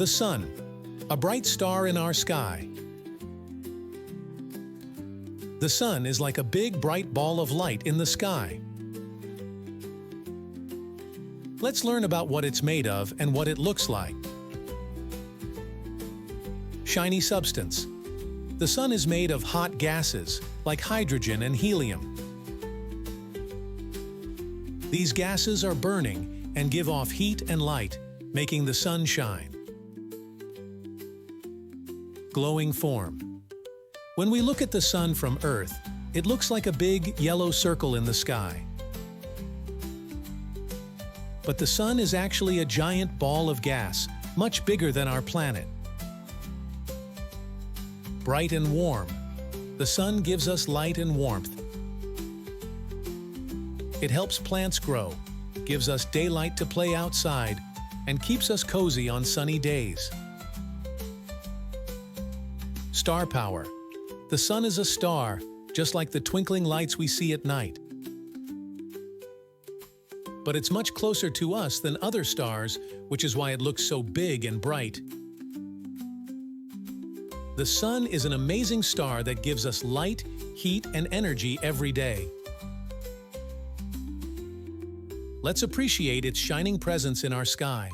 The sun, a bright star in our sky. The sun is like a big bright ball of light in the sky. Let's learn about what it's made of and what it looks like. Shiny substance. The sun is made of hot gases, like hydrogen and helium. These gases are burning and give off heat and light, making the sun shine. Glowing form. When we look at the sun from Earth, it looks like a big yellow circle in the sky. But the sun is actually a giant ball of gas, much bigger than our planet. Bright and warm. The sun gives us light and warmth. It helps plants grow, gives us daylight to play outside, and keeps us cozy on sunny days. Star power. The sun is a star, just like the twinkling lights we see at night. But it's much closer to us than other stars, which is why it looks so big and bright. The sun is an amazing star that gives us light, heat, and energy every day. Let's appreciate its shining presence in our sky.